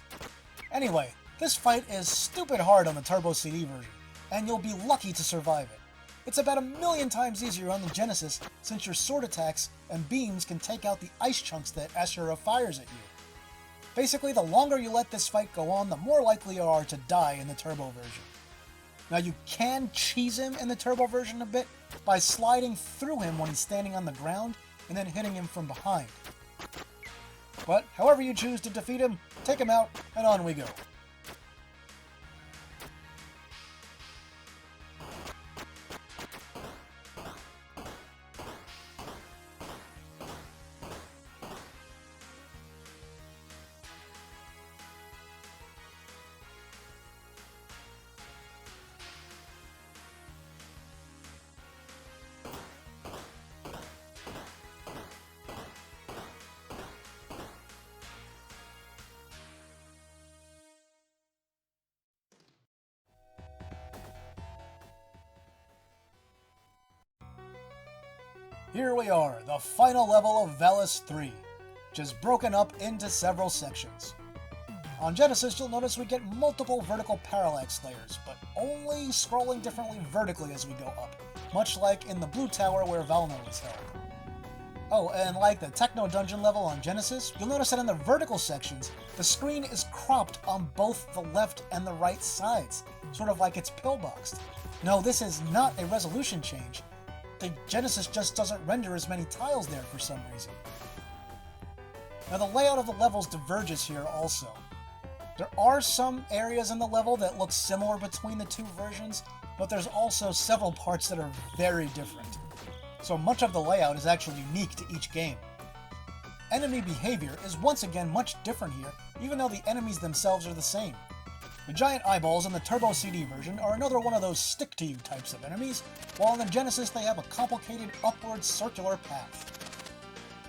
Anyway, this fight is stupid hard on the Turbo CD version, and you'll be lucky to survive it. It's about 1,000,000 times easier on the Genesis since your sword attacks and beams can take out the ice chunks that Ashura fires at you. Basically, the longer you let this fight go on, the more likely you are to die in the Turbo version. Now you can cheese him in the Turbo version a bit by sliding through him when he's standing on the ground and then hitting him from behind. But however you choose to defeat him, take him out, and on we go. Here we are, the final level of Valis III, which is broken up into several sections. On Genesis, you'll notice we get multiple vertical parallax layers, but only scrolling differently vertically as we go up, much like in the blue tower where Valna was held. Oh, and like the Techno Dungeon level on Genesis, you'll notice that in the vertical sections, the screen is cropped on both the left and the right sides, sort of like it's pillboxed. No, this is not a resolution change. The Genesis just doesn't render as many tiles there for some reason. Now the layout of the levels diverges here also. There are some areas in the level that look similar between the two versions, but there's also several parts that are very different. So much of the layout is actually unique to each game. Enemy behavior is once again much different here, even though the enemies themselves are the same. The giant eyeballs in the Turbo CD version are another one of those stick-to-you types of enemies, while in the Genesis they have a complicated upward circular path.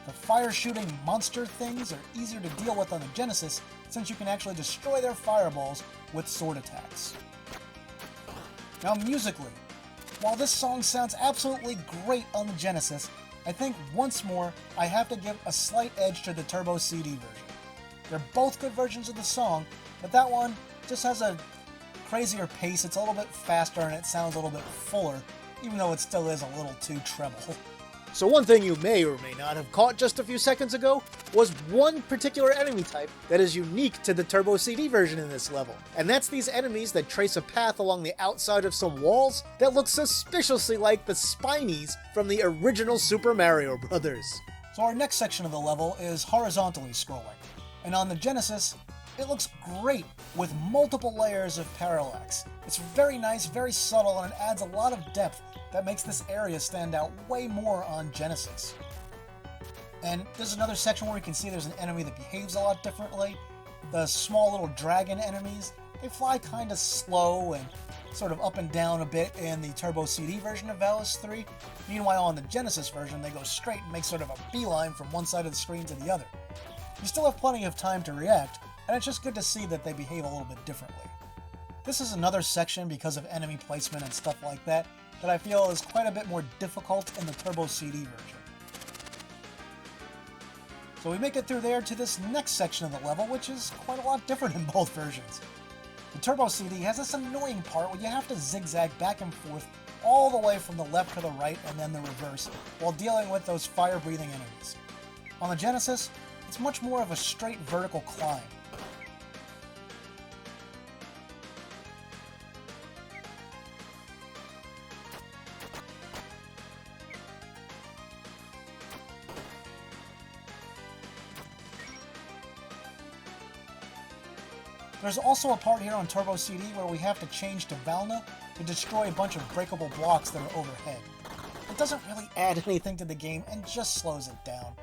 The fire-shooting monster things are easier to deal with on the Genesis since you can actually destroy their fireballs with sword attacks. Now musically, while this song sounds absolutely great on the Genesis, I think once more I have to give a slight edge to the Turbo CD version. They're both good versions of the song, but that one just has a crazier pace, it's a little bit faster, and it sounds a little bit fuller, even though it still is a little too treble. So one thing you may or may not have caught just a few seconds ago was one particular enemy type that is unique to the Turbo CD version in this level. And that's these enemies that trace a path along the outside of some walls that look suspiciously like the Spinies from the original Super Mario Bros. So our next section of the level is horizontally scrolling. And on the Genesis, it looks great with multiple layers of parallax. It's very nice, very subtle, and it adds a lot of depth that makes this area stand out way more on Genesis. And there's another section where you can see there's an enemy that behaves a lot differently. The small little dragon enemies, they fly kind of slow and sort of up and down a bit in the Turbo CD version of Valis III. Meanwhile, on the Genesis version, they go straight and make sort of a beeline from one side of the screen to the other. You still have plenty of time to react, and it's just good to see that they behave a little bit differently. This is another section, because of enemy placement and stuff like that I feel is quite a bit more difficult in the Turbo CD version. So we make it through there to this next section of the level, which is quite a lot different in both versions. The Turbo CD has this annoying part where you have to zigzag back and forth all the way from the left to the right and then the reverse, while dealing with those fire-breathing enemies. On the Genesis, it's much more of a straight vertical climb. There's also a part here on Turbo CD where we have to change to Valna to destroy a bunch of breakable blocks that are overhead. It doesn't really add anything to the game and just slows it down.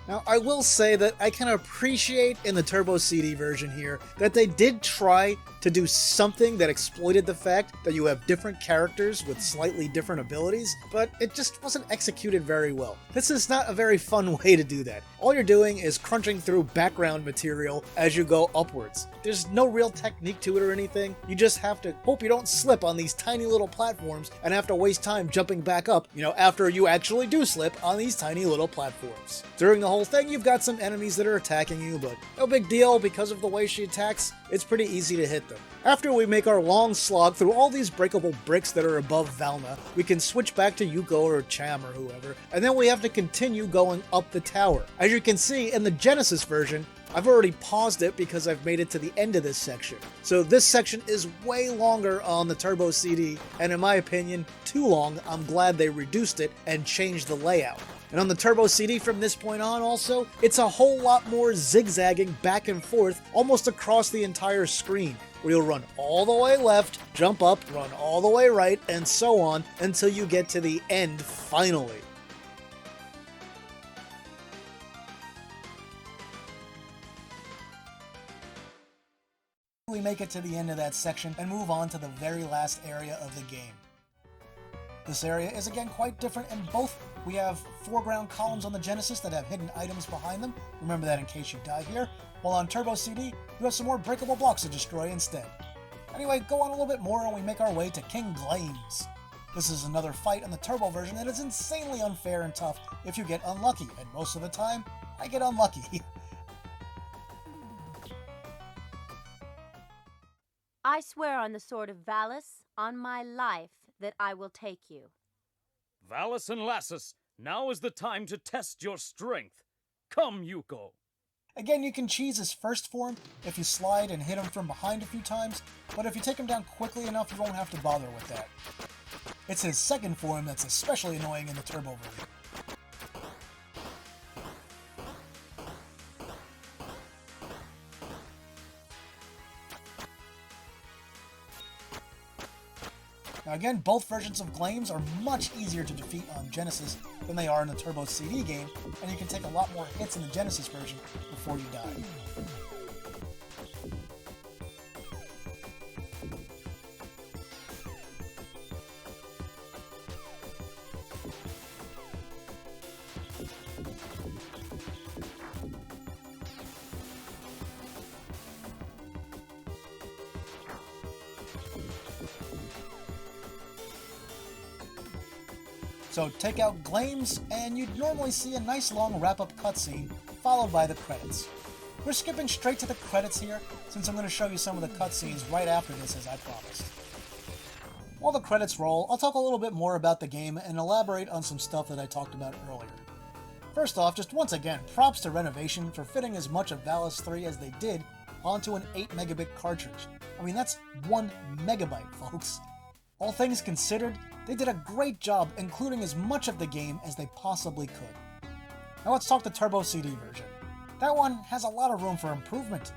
Now, I will say that I can appreciate in the Turbo CD version here that they did try to do something that exploited the fact that you have different characters with slightly different abilities, but it just wasn't executed very well. This is not a very fun way to do that. All you're doing is crunching through background material as you go upwards. There's no real technique to it or anything. You just have to hope you don't slip on these tiny little platforms and have to waste time jumping back up, after you actually do slip on these tiny little platforms. During the whole thing, you've got some enemies that are attacking you, but no big deal because of the way she attacks. It's pretty easy to hit them. After we make our long slog through all these breakable bricks that are above Valna, we can switch back to Yuko or Cham or whoever, and then we have to continue going up the tower. As you can see, in the Genesis version, I've already paused it because I've made it to the end of this section. So this section is way longer on the Turbo CD, and in my opinion, too long. I'm glad they reduced it and changed the layout. And on the Turbo CD from this point on also, it's a whole lot more zigzagging back and forth almost across the entire screen, where you'll run all the way left, jump up, run all the way right, and so on until you get to the end finally. We make it to the end of that section and move on to the very last area of the game. This area is again quite different in both. We have foreground columns on the Genesis that have hidden items behind them. Remember that in case you die here. While on Turbo CD, you have some more breakable blocks to destroy instead. Anyway, go on a little bit more and we make our way to King Glames. This is another fight in the Turbo version that is insanely unfair and tough if you get unlucky, and most of the time, I get unlucky. I swear on the sword of Valis, on my life, that I will take you. Valis and Lassus, now is the time to test your strength. Come, Yuko. Again, you can cheese his first form if you slide and hit him from behind a few times, but if you take him down quickly enough, you won't have to bother with that. It's his second form that's especially annoying in the Turbo version. Now again, both versions of Glames are much easier to defeat on Genesis than they are in the Turbo CD game, and you can take a lot more hits in the Genesis version before you die. So take out Glames, and you'd normally see a nice long wrap-up cutscene, followed by the credits. We're skipping straight to the credits here, since I'm going to show you some of the cutscenes right after this as I promised. While the credits roll, I'll talk a little bit more about the game and elaborate on some stuff that I talked about earlier. First off, just once again, props to Renovation for fitting as much of Valis III as they did onto an 8 megabit cartridge. I mean, that's 1 megabyte, folks. All things considered, they did a great job including as much of the game as they possibly could. Now let's talk the Turbo CD version. That one has a lot of room for improvement.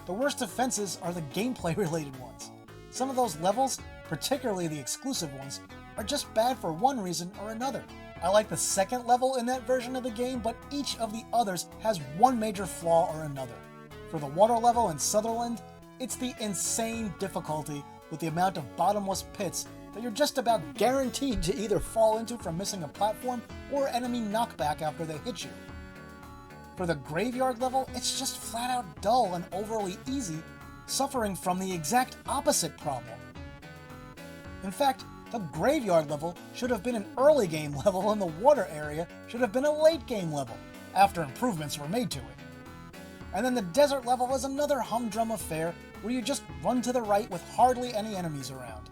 The worst offenses are the gameplay related ones. Some of those levels, particularly the exclusive ones, are just bad for one reason or another. I like the second level in that version of the game, but each of the others has one major flaw or another. For the water level in Sutherland, it's the insane difficulty with the amount of bottomless pits that you're just about guaranteed to either fall into from missing a platform or enemy knockback after they hit you. For the graveyard level, it's just flat out dull and overly easy, suffering from the exact opposite problem. In fact, the graveyard level should have been an early game level and the water area should have been a late game level, after improvements were made to it. And then the desert level is another humdrum affair where you just run to the right with hardly any enemies around.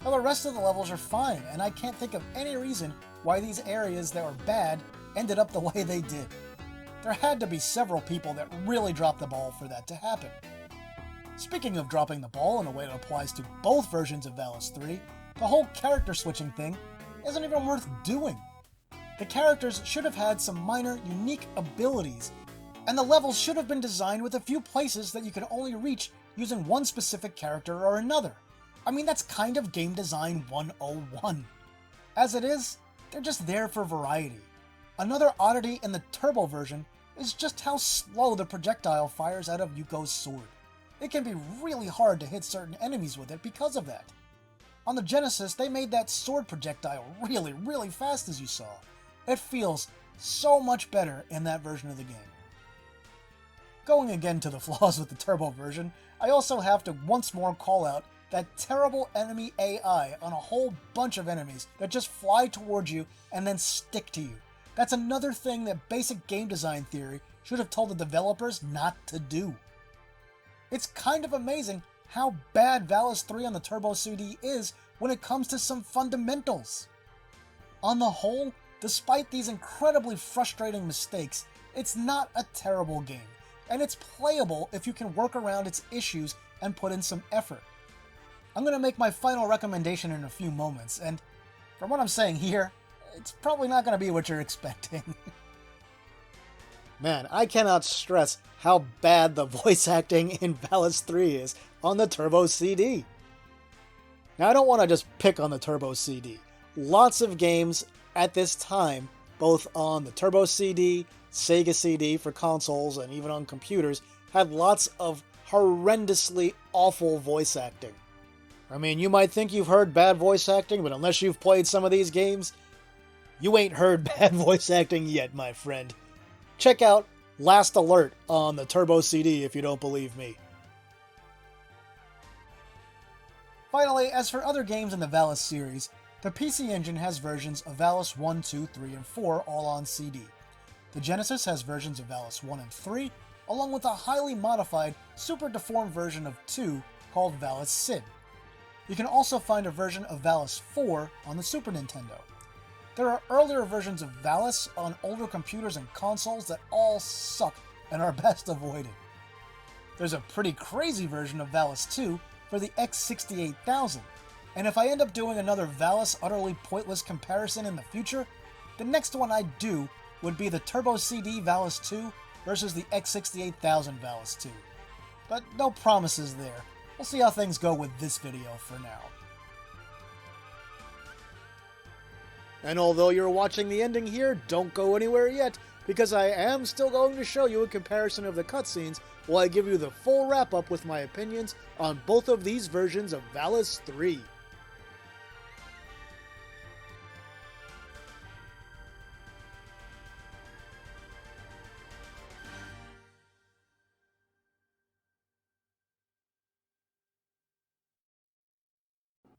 Now the rest of the levels are fine, and I can't think of any reason why these areas that were bad ended up the way they did. There had to be several people that really dropped the ball for that to happen. Speaking of dropping the ball in a way that applies to both versions of Valis III, the whole character switching thing isn't even worth doing. The characters should have had some minor, unique abilities, and the levels should have been designed with a few places that you could only reach using one specific character or another. I mean, that's kind of game design 101. As it is, they're just there for variety. Another oddity in the Turbo version is just how slow the projectile fires out of Yuko's sword. It can be really hard to hit certain enemies with it because of that. On the Genesis, they made that sword projectile really fast, as you saw. It feels so much better in that version of the game. Going again to the flaws with the Turbo version, I also have to once more call out that terrible enemy AI on a whole bunch of enemies that just fly towards you and then stick to you. That's another thing that basic game design theory should have told the developers not to do. It's kind of amazing how bad Valis III on the Turbo CD is when it comes to some fundamentals. On the whole, despite these incredibly frustrating mistakes, it's not a terrible game, and it's playable if you can work around its issues and put in some effort. I'm going to make my final recommendation in a few moments, and from what I'm saying here, it's probably not going to be what you're expecting. Man, I cannot stress how bad the voice acting in Valis 3 is on the Turbo CD. Now, I don't want to just pick on the Turbo CD. Lots of games at this time, both on the Turbo CD, Sega CD for consoles, and even on computers, had lots of horrendously awful voice acting. I mean, you might think you've heard bad voice acting, but unless you've played some of these games, you ain't heard bad voice acting yet, my friend. Check out Last Alert on the Turbo CD if you don't believe me. Finally, as for other games in the Valis series, the PC Engine has versions of Valis 1, 2, 3, and 4 all on CD. The Genesis has versions of Valis 1 and 3, along with a highly modified, super deformed version of 2 called Valis Sid. You can also find a version of Valis 4 on the Super Nintendo. There are earlier versions of Valis on older computers and consoles that all suck and are best avoided. There's a pretty crazy version of Valis 2 for the X68000, and if I end up doing another Valis utterly pointless comparison in the future, the next one I'd do would be the Turbo CD Valis 2 versus the X68000 Valis 2. But no promises there. We'll see how things go with this video for now. And although you're watching the ending here, don't go anywhere yet, because I am still going to show you a comparison of the cutscenes while I give you the full wrap-up with my opinions on both of these versions of Valis 3.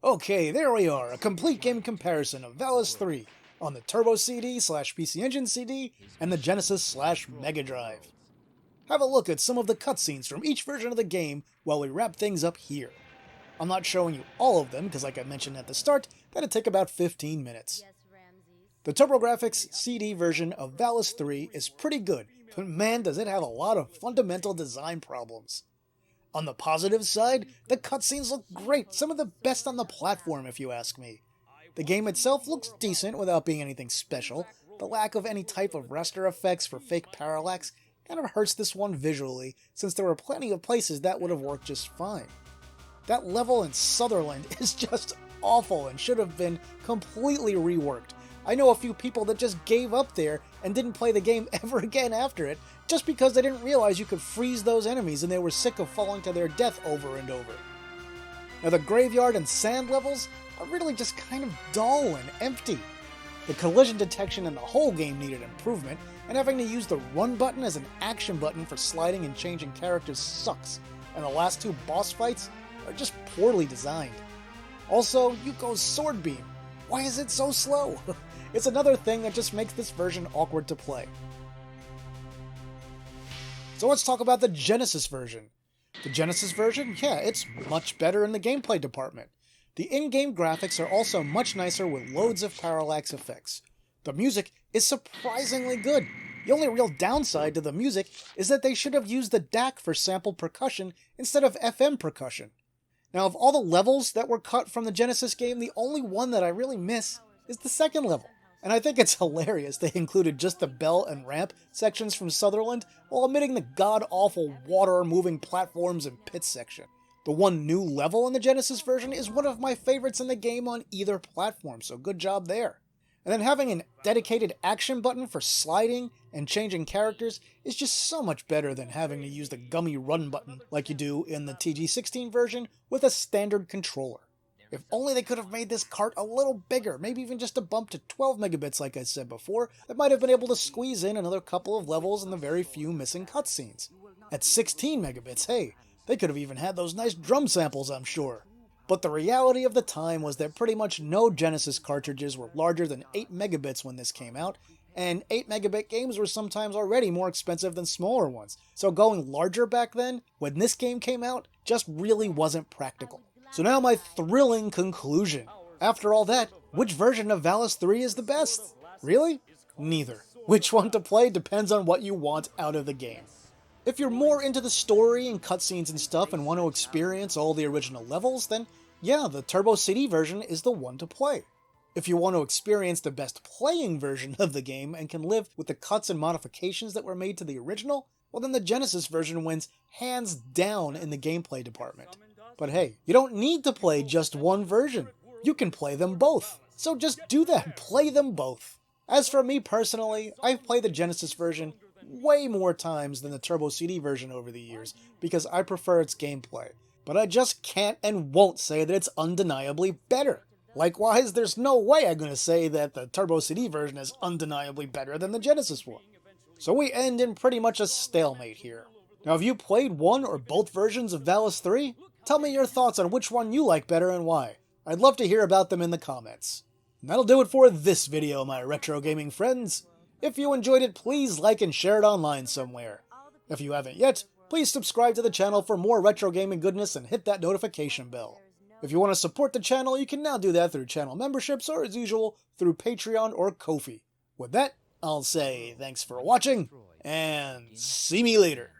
Okay, there we are, a complete game comparison of Valis 3 on the Turbo CD / PC Engine CD and the Genesis / Mega Drive. Have a look at some of the cutscenes from each version of the game while we wrap things up here. I'm not showing you all of them because, like I mentioned at the start, that'd take about 15 minutes. The Turbografx CD version of Valis 3 is pretty good, but man does it have a lot of fundamental design problems. On the positive side, the cutscenes look great, some of the best on the platform if you ask me. The game itself looks decent without being anything special. The lack of any type of raster effects for fake parallax kind of hurts this one visually, since there were plenty of places that would have worked just fine. That level in Sutherland is just awful and should have been completely reworked. I know a few people that just gave up there and didn't play the game ever again after it, just because they didn't realize you could freeze those enemies and they were sick of falling to their death over and over. Now the graveyard and sand levels are really just kind of dull and empty. The collision detection in the whole game needed improvement, and having to use the run button as an action button for sliding and changing characters sucks, and the last two boss fights are just poorly designed. Also, Yuko's sword beam. Why is it so slow? It's another thing that just makes this version awkward to play. So let's talk about the Genesis version. The Genesis version, yeah, it's much better in the gameplay department. The in-game graphics are also much nicer with loads of parallax effects. The music is surprisingly good. The only real downside to the music is that they should have used the DAC for sampled percussion instead of FM percussion. Now, of all the levels that were cut from the Genesis game, the only one that I really miss is the second level. And I think it's hilarious they included just the bell and ramp sections from Sutherland while omitting the god-awful water-moving platforms and pits section. The one new level in the Genesis version is one of my favorites in the game on either platform, so good job there. And then having a dedicated action button for sliding and changing characters is just so much better than having to use the gummy run button like you do in the TG16 version with a standard controller. If only they could have made this cart a little bigger, maybe even just a bump to 12 megabits like I said before, that might have been able to squeeze in another couple of levels and the very few missing cutscenes. At 16 megabits, hey, they could have even had those nice drum samples, I'm sure. But the reality of the time was that pretty much no Genesis cartridges were larger than 8 megabits when this came out, and 8 megabit games were sometimes already more expensive than smaller ones, so going larger back then, when this game came out, just really wasn't practical. So now my thrilling conclusion. After all that, which version of Valis III is the best? Really? Neither. Which one to play depends on what you want out of the game. If you're more into the story and cutscenes and stuff and want to experience all the original levels, then yeah, the Turbo CD version is the one to play. If you want to experience the best playing version of the game and can live with the cuts and modifications that were made to the original, well then the Genesis version wins hands down in the gameplay department. But hey, you don't need to play just one version. You can play them both. So just do that, play them both. As for me personally, I've played the Genesis version way more times than the Turbo CD version over the years, because I prefer its gameplay. But I just can't and won't say that it's undeniably better. Likewise, there's no way I'm going to say that the Turbo CD version is undeniably better than the Genesis one. So we end in pretty much a stalemate here. Now, have you played one or both versions of Valis III? Tell me your thoughts on which one you like better and why. I'd love to hear about them in the comments. And that'll do it for this video, my retro gaming friends. If you enjoyed it, please like and share it online somewhere. If you haven't yet, please subscribe to the channel for more retro gaming goodness and hit that notification bell. If you want to support the channel, you can now do that through channel memberships or, as usual, through Patreon or Ko-fi. With that, I'll say thanks for watching, and see me later.